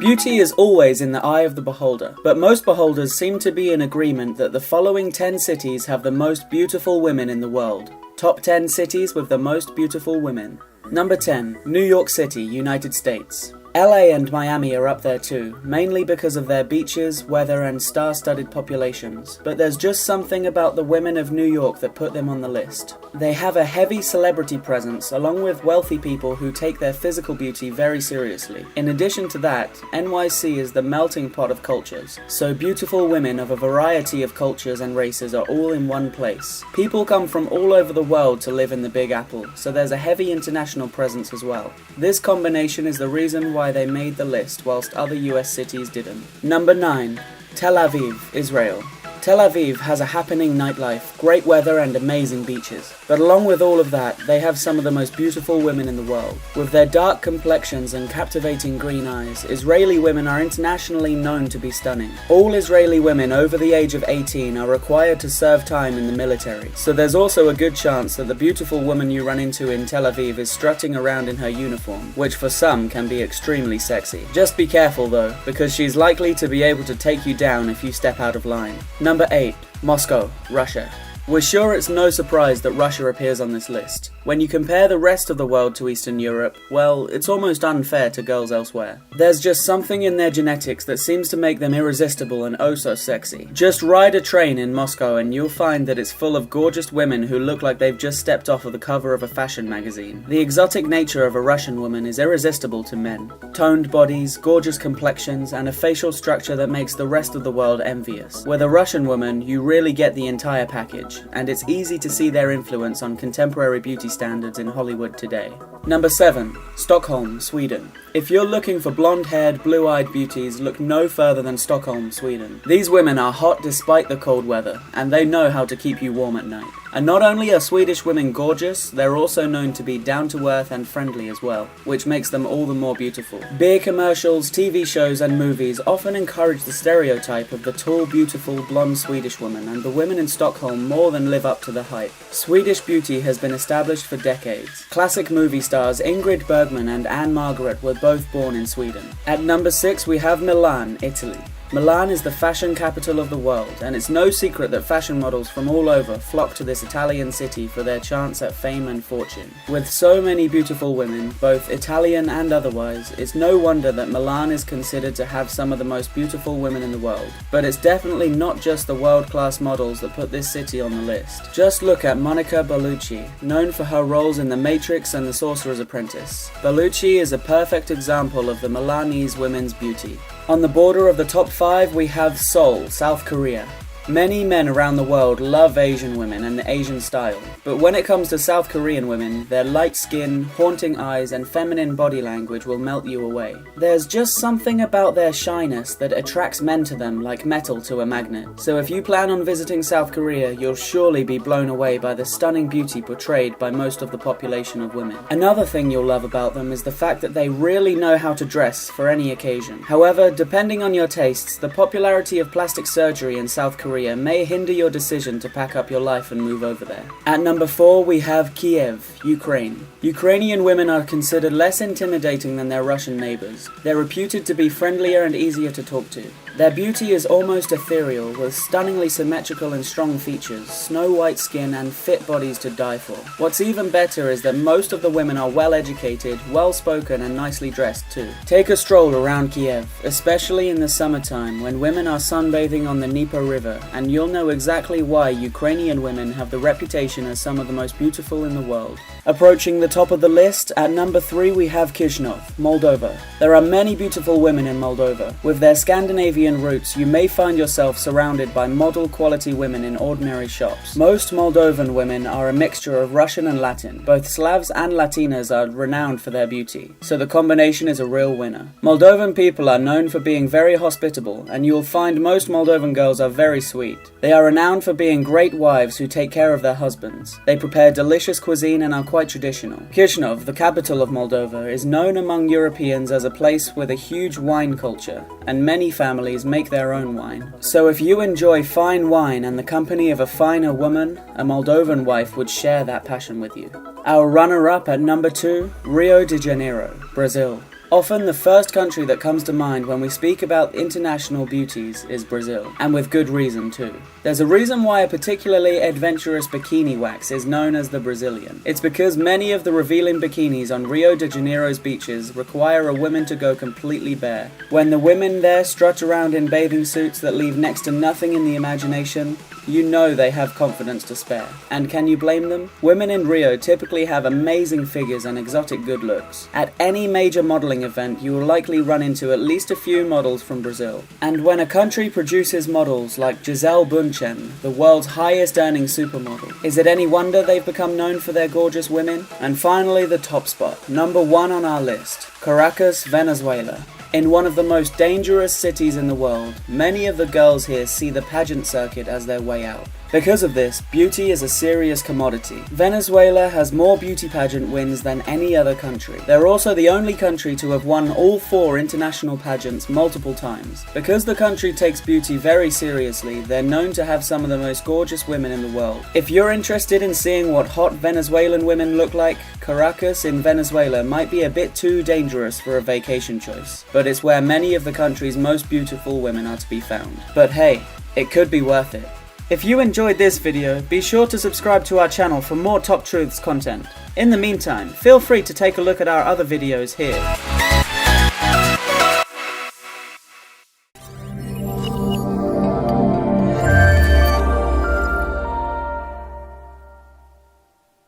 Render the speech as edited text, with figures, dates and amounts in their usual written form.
Beauty is always in the eye of the beholder, but most beholders seem to be in agreement that the following 10 cities have the most beautiful women in the world. Top 10 cities with the most beautiful women. Number 10. New York City, United States. LA and Miami are up there too, mainly because of their beaches, weather and star-studded populations, but there's just something about the women of New York that put them on the list. They have a heavy celebrity presence along with wealthy people who take their physical beauty very seriously. In addition to that, NYC is the melting pot of cultures, so beautiful women of a variety of cultures and races are all in one place. People come from all over the world to live in the Big Apple, so there's a heavy international presence as well. This combination is the reason why they made the list whilst other US cities didn't. Number 9. Tel Aviv, Israel. Tel Aviv has a happening nightlife, great weather and amazing beaches. But along with all of that, they have some of the most beautiful women in the world. With their dark complexions and captivating green eyes, Israeli women are internationally known to be stunning. All Israeli women over the age of 18 are required to serve time in the military, so there's also a good chance that the beautiful woman you run into in Tel Aviv is strutting around in her uniform, which for some can be extremely sexy. Just be careful though, because she's likely to be able to take you down if you step out of line. Number 8. Moscow, Russia. We're sure it's no surprise that Russia appears on this list. When you compare the rest of the world to Eastern Europe, well, it's almost unfair to girls elsewhere. There's just something in their genetics that seems to make them irresistible and oh so sexy. Just ride a train in Moscow and you'll find that it's full of gorgeous women who look like they've just stepped off of the cover of a fashion magazine. The exotic nature of a Russian woman is irresistible to men. Toned bodies, gorgeous complexions, and a facial structure that makes the rest of the world envious. With a Russian woman, you really get the entire package, and it's easy to see their influence on contemporary beauty standards in Hollywood today. Number 7. Stockholm, Sweden. If you're looking for blonde-haired, blue-eyed beauties, look no further than Stockholm, Sweden. These women are hot despite the cold weather, and they know how to keep you warm at night. And not only are Swedish women gorgeous, they're also known to be down-to-earth and friendly as well, which makes them all the more beautiful. Beer commercials, TV shows and movies often encourage the stereotype of the tall, beautiful, blonde Swedish woman, and the women in Stockholm more than live up to the hype. Swedish beauty has been established for decades. Classic movie stars Ingrid Bergman and Anne Margaret were both born in Sweden. At number 6 we have Milan, Italy. Milan is the fashion capital of the world, and it's no secret that fashion models from all over flock to this Italian city for their chance at fame and fortune. With so many beautiful women, both Italian and otherwise, it's no wonder that Milan is considered to have some of the most beautiful women in the world. But it's definitely not just the world-class models that put this city on the list. Just look at Monica Bellucci, known for her roles in The Matrix and The Sorcerer's Apprentice. Bellucci is a perfect example of the Milanese women's beauty. On the border of the top 5 we have Seoul, South Korea. Many men around the world love Asian women and the Asian style, but when it comes to South Korean women, their light skin, haunting eyes and feminine body language will melt you away. There's just something about their shyness that attracts men to them like metal to a magnet. So if you plan on visiting South Korea, you'll surely be blown away by the stunning beauty portrayed by most of the population of women. Another thing you'll love about them is the fact that they really know how to dress for any occasion. However, depending on your tastes, the popularity of plastic surgery in South Korea may hinder your decision to pack up your life and move over there. At number 4 we have Kiev, Ukraine. Ukrainian women are considered less intimidating than their Russian neighbors. They're reputed to be friendlier and easier to talk to. Their beauty is almost ethereal, with stunningly symmetrical and strong features, snow-white skin and fit bodies to die for. What's even better is that most of the women are well-educated, well-spoken and nicely dressed too. Take a stroll around Kiev, especially in the summertime when women are sunbathing on the Dnieper River, and you'll know exactly why Ukrainian women have the reputation as some of the most beautiful in the world. Approaching the top of the list, at number 3 we have Chisinau, Moldova. There are many beautiful women in Moldova. With their Scandinavian roots, you may find yourself surrounded by model quality women in ordinary shops. Most Moldovan women are a mixture of Russian and Latin. Both Slavs and Latinas are renowned for their beauty, so the combination is a real winner. Moldovan people are known for being very hospitable, and you'll find most Moldovan girls are very sweet. They are renowned for being great wives who take care of their husbands. They prepare delicious cuisine and are quite traditional. Chisinau, the capital of Moldova, is known among Europeans as a place with a huge wine culture, and many families make their own wine. So if you enjoy fine wine and the company of a finer woman, a Moldovan wife would share that passion with you. Our runner-up at number 2, Rio de Janeiro, Brazil. Often the first country that comes to mind when we speak about international beauties is Brazil, and with good reason too. There's a reason why a particularly adventurous bikini wax is known as the Brazilian. It's because many of the revealing bikinis on Rio de Janeiro's beaches require a woman to go completely bare. When the women there strut around in bathing suits that leave next to nothing in the imagination, you know they have confidence to spare. And can you blame them? Women in Rio typically have amazing figures and exotic good looks. At any major modeling event, you will likely run into at least a few models from Brazil. And when a country produces models like Gisele Bündchen, the world's highest earning supermodel, is it any wonder they've become known for their gorgeous women? And finally, the top spot, number 1 on our list, Caracas, Venezuela. In one of the most dangerous cities in the world, many of the girls here see the pageant circuit as their way out. Because of this, beauty is a serious commodity. Venezuela has more beauty pageant wins than any other country. They're also the only country to have won all 4 international pageants multiple times. Because the country takes beauty very seriously, they're known to have some of the most gorgeous women in the world. If you're interested in seeing what hot Venezuelan women look like, Caracas in Venezuela might be a bit too dangerous for a vacation choice, but it's where many of the country's most beautiful women are to be found. But hey, it could be worth it. If you enjoyed this video, be sure to subscribe to our channel for more Top Truths content. In the meantime, feel free to take a look at our other videos here.